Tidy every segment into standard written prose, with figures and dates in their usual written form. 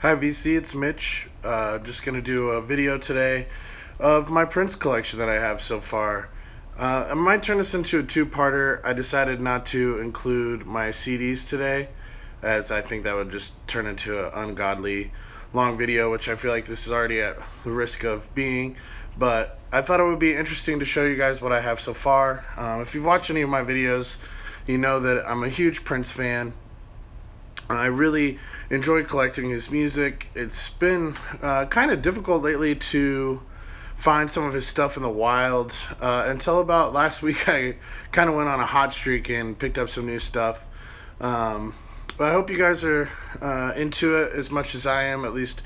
Hi VC, it's Mitch. Just gonna do a video today of my Prince collection that I have so far. I might turn this into a two-parter. I decided not to include my CDs today, as I think that would just turn into an ungodly long video, which I feel like this is already at the risk of being. But I thought it would be interesting to show you guys what I have so far. If you've watched any of my videos, you know that I'm a huge Prince fan. I really enjoy collecting his music. It's been kind of difficult lately to find some of his stuff in the wild. Until about last week, I kind of went on a hot streak and picked up some new stuff. But I hope you guys are into it as much as I am, at least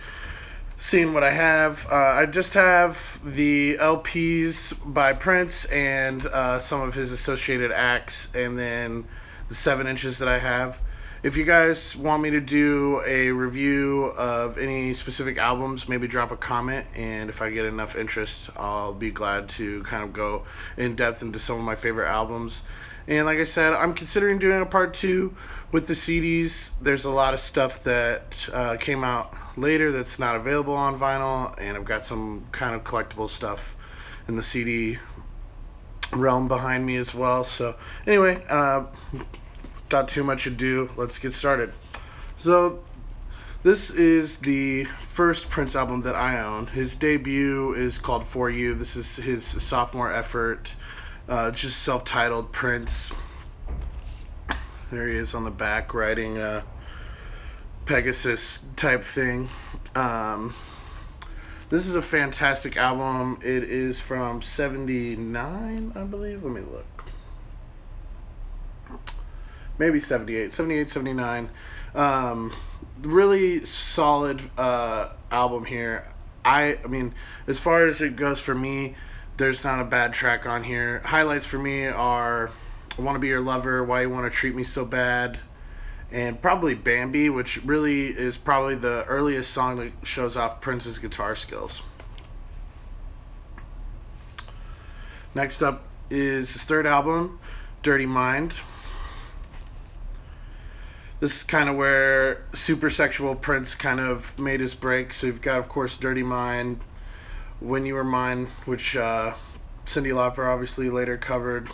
seeing what I have. I just have the LPs by Prince and some of his associated acts, and then the 7 inches that I have. If you guys want me to do a review of any specific albums, maybe drop a comment, and if I get enough interest, I'll be glad to kind of go in depth into some of my favorite albums. And like I said, I'm considering doing a part 2 with the CDs. There's a lot of stuff that came out later that's not available on vinyl, and I've got some kind of collectible stuff in the CD realm behind me as well. So anyway, without too much ado, let's get started. So this is the first Prince album that I own. His debut is called For You. This is his sophomore effort, just self-titled Prince. There he is on the back writing a Pegasus type thing. This is a fantastic album. It is from 79, I believe. Let me look. Maybe 78, 79. Really solid album here. I mean, as far as it goes for me, there's not a bad track on here. Highlights for me are I Want to Be Your Lover, Why You Want to Treat Me So Bad, and probably Bambi, which really is probably the earliest song that shows off Prince's guitar skills. Next up is his third album, Dirty Mind. This is kind of where super sexual Prince kind of made his break. So you've got, of course, Dirty Mind, When You Were Mine, which Cyndi Lauper obviously later covered.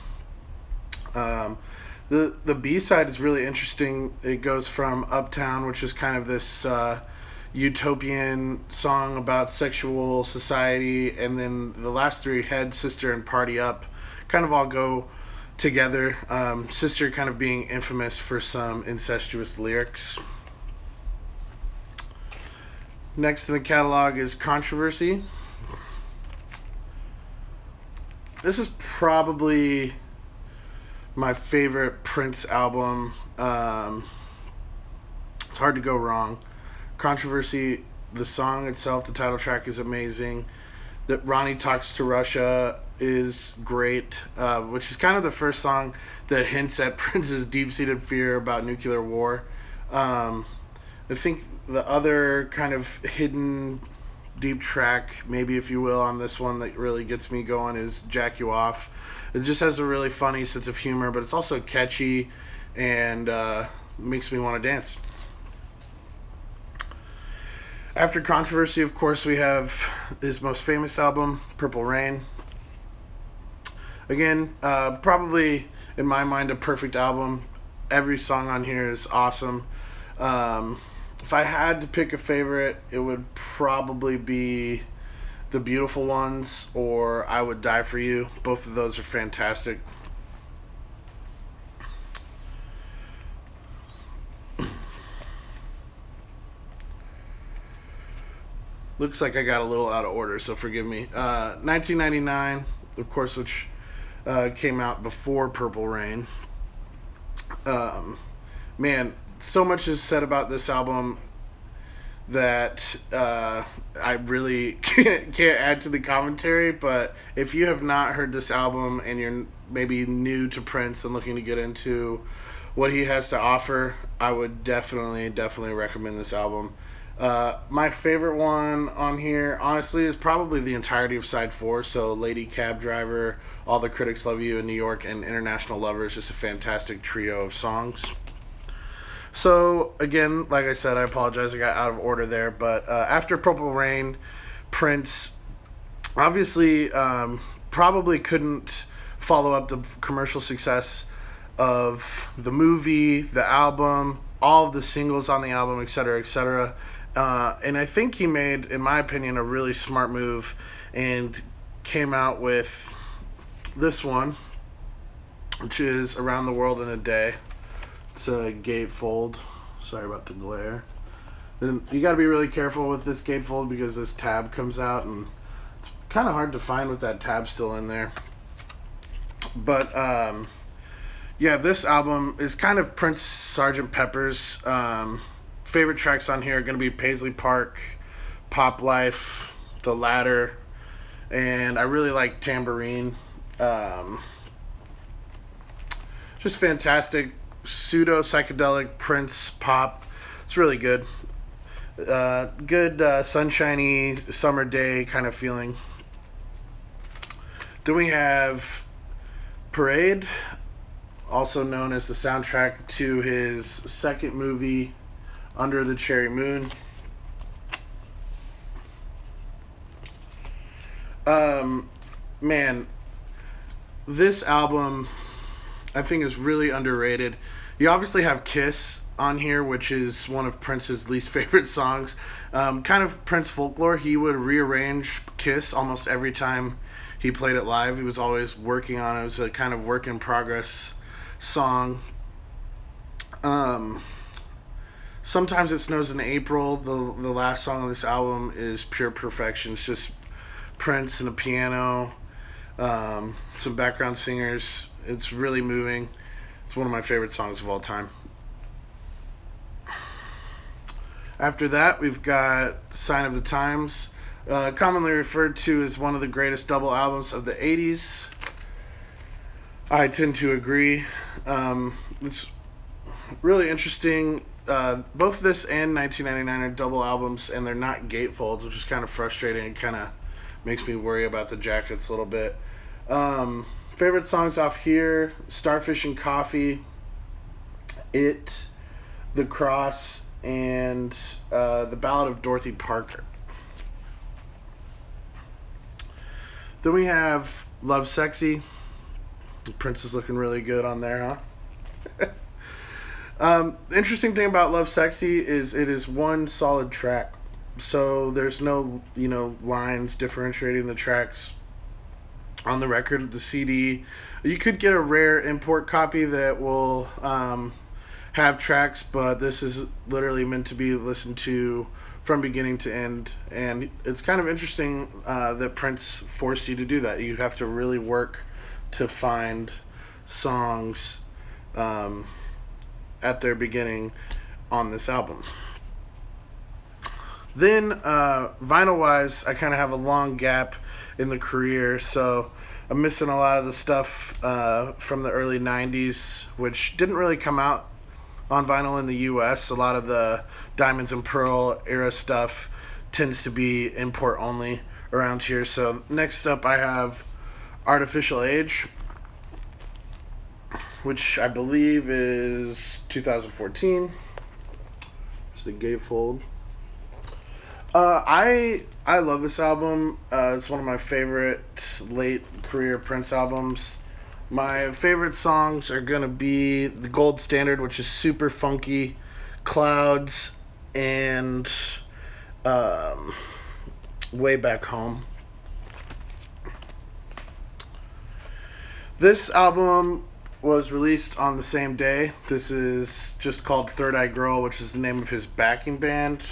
The B-side is really interesting. It goes from Uptown, which is kind of this utopian song about sexual society, and then the last three, Head, Sister, and Party Up, kind of all go together. Sister kind of being infamous for some incestuous lyrics. Next in the catalog is Controversy. This is probably my favorite Prince album. It's hard to go wrong. Controversy, the song itself, the title track is amazing. That Ronnie Talks to Russia is great, which is kind of the first song that hints at Prince's deep-seated fear about nuclear war. I think the other kind of hidden deep track, maybe if you will, on this one that really gets me going is Jack You Off. It just has a really funny sense of humor, but it's also catchy and makes me want to dance. After Controversy, of course, we have his most famous album, Purple Rain. Again, probably, in my mind, a perfect album. Every song on here is awesome. If I had to pick a favorite, it would probably be The Beautiful Ones or I Would Die For You. Both of those are fantastic. Looks like I got a little out of order, so forgive me. 1999, of course, which came out before Purple Rain. Man, so much is said about this album that I really can't add to the commentary, but if you have not heard this album and you're maybe new to Prince and looking to get into what he has to offer, I would definitely recommend this album. My favorite one on here, honestly, is probably the entirety of Side 4. So Lady Cab Driver, All the Critics Love You in New York, and International Lover is just a fantastic trio of songs. So again, like I said, I apologize. I got out of order there. But after Purple Rain, Prince obviously probably couldn't follow up the commercial success of the movie, the album, all of the singles on the album, etc., etc. And I think he made, in my opinion, a really smart move and came out with this one, which is Around the World in a Day. It's a gatefold. Sorry about the glare. And you got to be really careful with this gatefold because this tab comes out and it's kind of hard to find with that tab still in there. But yeah, this album is kind of Prince Sgt. Pepper's. Favorite tracks on here are going to be Paisley Park, Pop Life, The Ladder, and I really like Tambourine. Just fantastic pseudo psychedelic Prince pop. It's really good. Good sunshiny summer day kind of feeling. Then we have Parade, also known as the soundtrack to his second movie, Under the Cherry Moon. Man, this album I think is really underrated. You obviously have Kiss on here, which is one of Prince's least favorite songs. Kind of Prince folklore. He would rearrange Kiss almost every time he played it live. He was always working on it. It was a kind of work in progress song. Sometimes It Snows in April. The last song on this album is pure perfection. It's just Prince and a piano, some background singers. It's really moving. It's one of my favorite songs of all time. After that, we've got Sign of the Times, commonly referred to as one of the greatest double albums of the 80s. I tend to agree. It's really interesting. Both this and 1999 are double albums, and they're not gatefolds, which is kind of frustrating. It kind of makes me worry about the jackets a little bit. Favorite songs off here: Starfish and Coffee, It, The Cross, and The Ballad of Dorothy Parker. Then we have Love Sexy. Prince is looking really good on there, huh? The interesting thing about Love Sexy is it is one solid track. So there's no, lines differentiating the tracks on the record, the CD. You could get a rare import copy that will have tracks, but this is literally meant to be listened to from beginning to end. And it's kind of interesting that Prince forced you to do that. You have to really work to find songs at their beginning on this album. Then, vinyl-wise, I kind of have a long gap in the career, so I'm missing a lot of the stuff from the early 90s, which didn't really come out on vinyl in the U.S. A lot of the Diamonds and Pearl era stuff tends to be import only around here. So next up I have Artificial Age, which I believe is 2014. It's the gatefold. I love this album. It's one of my favorite late career Prince albums. My favorite songs are gonna be the gold standard, which is super funky, Clouds, and Way Back Home. This album was released on the same day. This is just called Third Eye Girl, which is the name of his backing band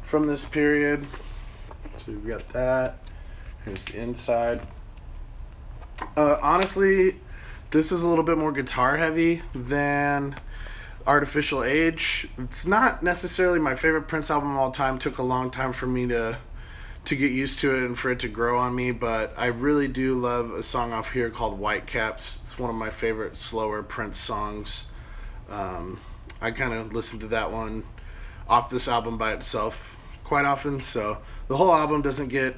from this period. So we've got that. Here's the inside. Honestly, this is a little bit more guitar heavy than Artificial Age. It's not necessarily my favorite Prince album of all time. It took a long time for me to get used to it and for it to grow on me, but I really do love a song off here called Whitecaps. It's one of my favorite slower Prince songs. I kind of listen to that one off this album by itself quite often, so the whole album doesn't get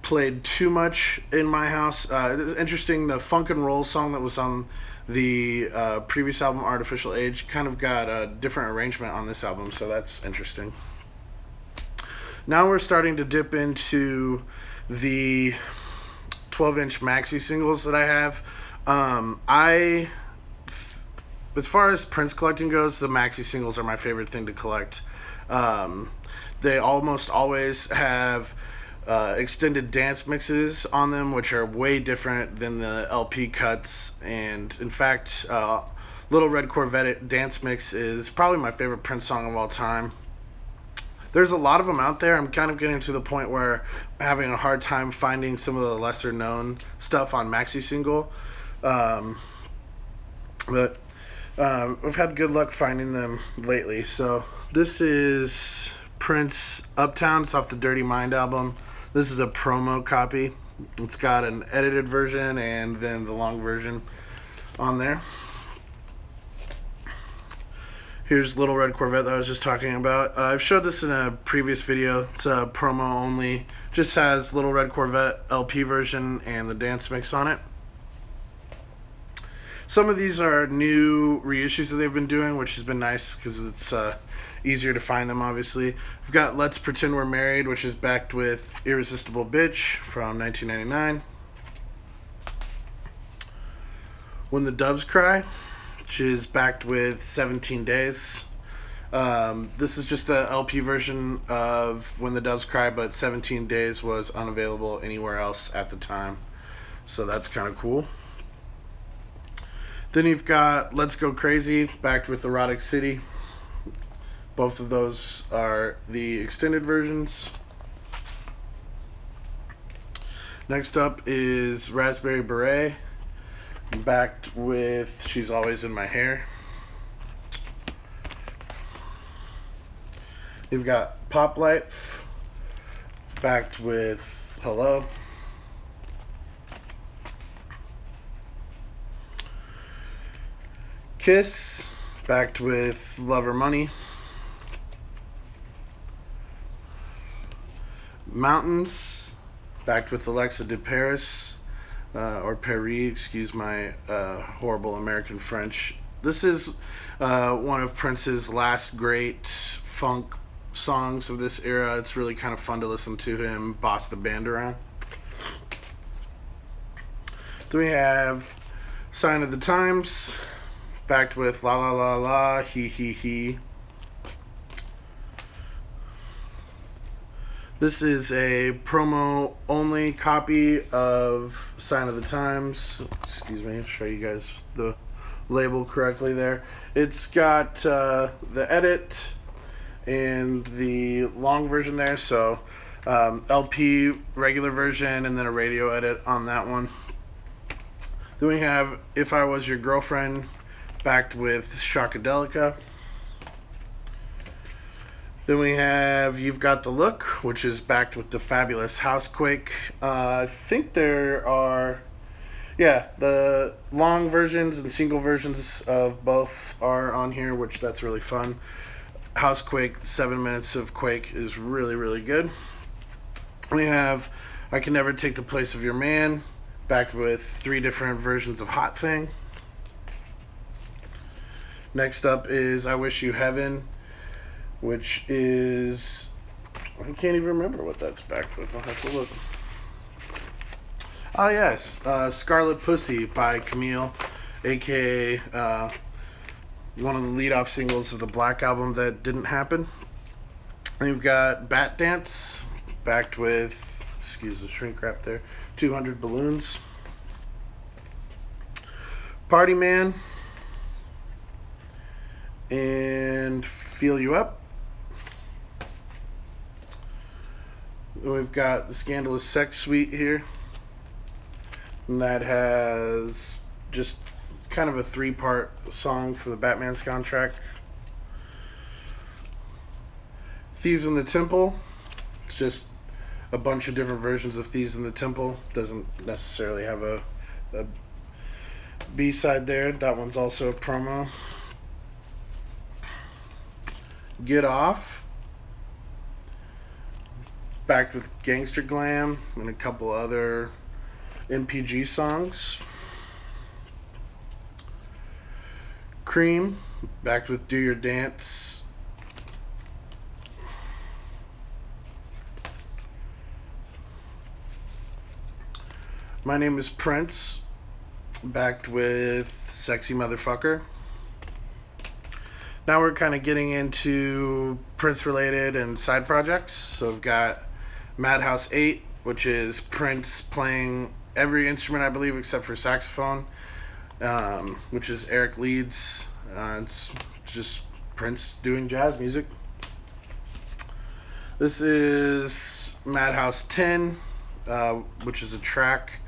played too much in my house. It's interesting, the Funk and Roll song that was on the previous album, Artificial Age, kind of got a different arrangement on this album, so that's interesting. Now we're starting to dip into the 12-inch maxi singles that I have. As far as Prince collecting goes, the maxi singles are my favorite thing to collect. They almost always have extended dance mixes on them, which are way different than the LP cuts. And in fact, Little Red Corvette dance mix is probably my favorite Prince song of all time. There's a lot of them out there. I'm kind of getting to the point where I'm having a hard time finding some of the lesser known stuff on maxi single. But I've had good luck finding them lately. So this is Prince Uptown. It's off the Dirty Mind album. This is a promo copy. It's got an edited version and then the long version on there. Here's Little Red Corvette that I was just talking about. I've showed this in a previous video. It's a promo only. Just has Little Red Corvette LP version and the dance mix on it. Some of these are new reissues that they've been doing, which has been nice because it's easier to find them, obviously. We've got Let's Pretend We're Married, which is backed with Irresistible Bitch from 1999. When the Doves Cry, which is backed with 17 Days. This is just the LP version of When the Doves Cry, but 17 Days was unavailable anywhere else at the time. So that's kind of cool. Then you've got Let's Go Crazy, backed with Erotic City. Both of those are the extended versions. Next up is Raspberry Beret, backed with She's Always in My Hair. You've got Pop Life, backed with Hello. Kiss, backed with Love or Money. Mountains, backed with Alexa de Paris. Or Paris, excuse my horrible American French. This is one of Prince's last great funk songs of this era. It's really kind of fun to listen to him boss the band around. Then we have Sign of the Times, backed with La La La La, He He He. This is a promo-only copy of Sign of the Times. Excuse me, I'll show you guys the label correctly there. It's got the edit and the long version there, so LP regular version and then a radio edit on that one. Then we have If I Was Your Girlfriend, backed with Shockadelica. Then we have You've Got the Look, which is backed with the fabulous Housequake. I think there are, the long versions and single versions of both are on here, which that's really fun. Housequake, 7 minutes of Quake is really, really good. We have I Can Never Take the Place of Your Man, backed with 3 different versions of Hot Thing. Next up is I Wish You Heaven, which is, I can't even remember what that's backed with. I'll have to look. Oh yes, Scarlet Pussy by Camille, aka one of the lead-off singles of the Black Album that didn't happen. And you've got Bat Dance, backed with, excuse the shrink wrap there, 200 Balloons. Party Man and Feel You Up. We've got the Scandalous Sex Suite here, and that has just kind of a 3-part song for the Batman soundtrack. Thieves in the Temple, it's just a bunch of different versions of Thieves in the Temple. Doesn't necessarily have a B-side there. That one's also a promo. Get Off, backed with Gangster Glam and a couple other MPG songs. Cream, backed with Do Your Dance. My Name is Prince, backed with Sexy Motherfucker. Now we're kind of getting into Prince related and side projects. So we've got Madhouse 8, which is Prince playing every instrument, I believe, except for saxophone, which is Eric Leeds. It's just Prince doing jazz music. This is Madhouse 10, which is a track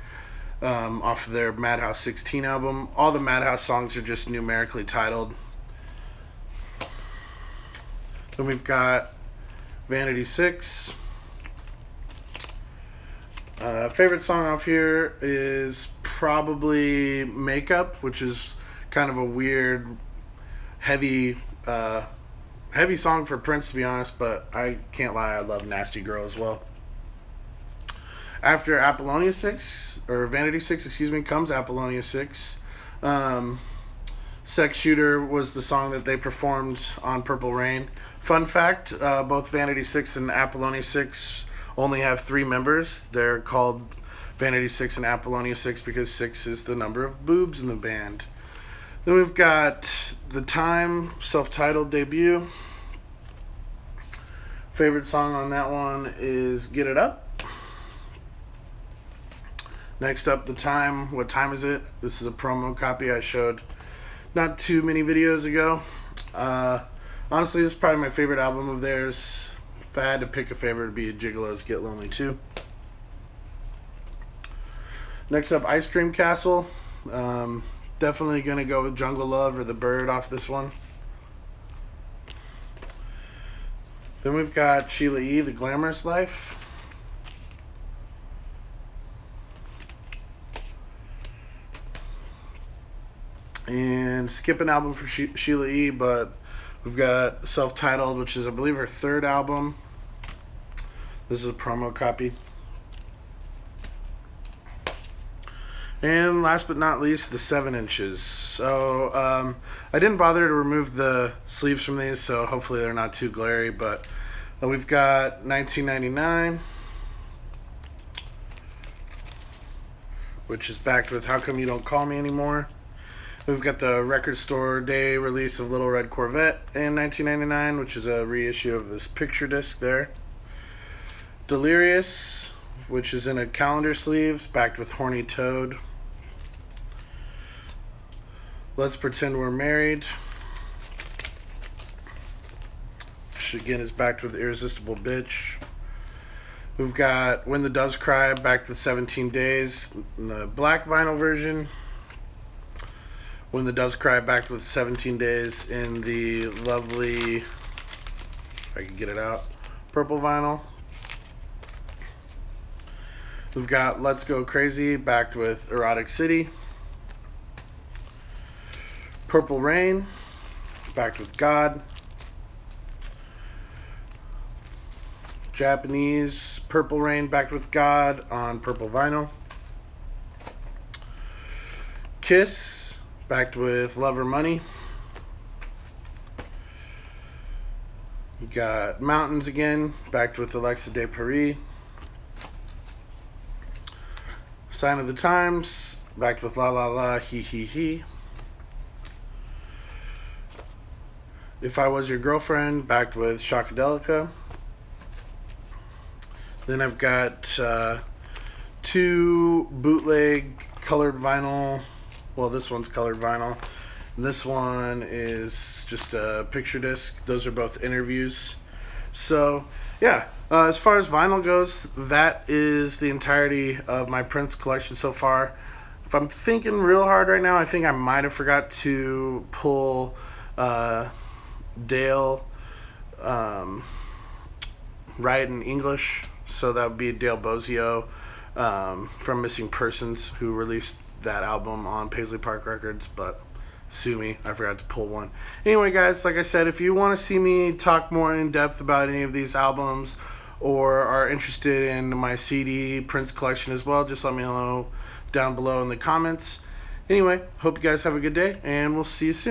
off of their Madhouse 16 album. All the Madhouse songs are just numerically titled. Then we've got Vanity 6. Favorite song off here is probably Makeup, which is kind of a weird, heavy song for Prince, to be honest, but I can't lie, I love Nasty Girl as well. After Apollonia 6, or Vanity 6, excuse me, comes Apollonia 6. Sex Shooter was the song that they performed on Purple Rain. Fun fact, both Vanity 6 and Apollonia 6 only have 3 members. They're called Vanity 6 and Apollonia 6 because 6 is the number of boobs in the band. Then we've got The Time, self-titled debut. Favorite song on that one is Get It Up. Next up, The Time, What Time Is It? This is a promo copy I showed not too many videos ago. Honestly, this is probably my favorite album of theirs. If I had to pick a favorite, it would be Gigolo's Get Lonely Too. Next up, Ice Cream Castle. Definitely going to go with Jungle Love or The Bird off this one. Then we've got Sheila E., The Glamorous Life. And skip an album for Sheila E., but we've got Self-Titled, which is, I believe, her 3rd album. This is a promo copy. And last but not least, the 7 inches. So I didn't bother to remove the sleeves from these, so hopefully they're not too glary. But we've got 1999, which is backed with How Come You Don't Call Me Anymore. We've got the Record Store Day release of Little Red Corvette in 1999, which is a reissue of this picture disc there. Delirious, which is in a calendar sleeves, backed with Horny Toad. Let's Pretend We're Married, which again is backed with Irresistible Bitch. We've got When the Doves Cry, backed with 17 Days in the black vinyl version. When the Doves Cry, backed with 17 Days in the lovely, if I can get it out, purple vinyl. We've got Let's Go Crazy, backed with Erotic City. Purple Rain, backed with God. Japanese Purple Rain, backed with God on purple vinyl. Kiss, backed with Love or Money. We got Mountains again, backed with Alexa de Paris. Sign of the Times, backed with La La La, He He He. If I Was Your Girlfriend, backed with Shockadelica. Then I've got 2 bootleg colored vinyl. Well, this one's colored vinyl. This one is just a picture disc. Those are both interviews. So, yeah. As far as vinyl goes, that is the entirety of my Prince collection so far. If I'm thinking real hard right now, I think I might have forgot to pull Dale Write in English. So that would be Dale Bozio from Missing Persons, who released that album on Paisley Park Records, but sue me, I forgot to pull one. Anyway, guys, like I said, if you want to see me talk more in depth about any of these albums, or are interested in my CD Prince collection as well, just let me know down below in the comments. Anyway, hope you guys have a good day, and we'll see you soon.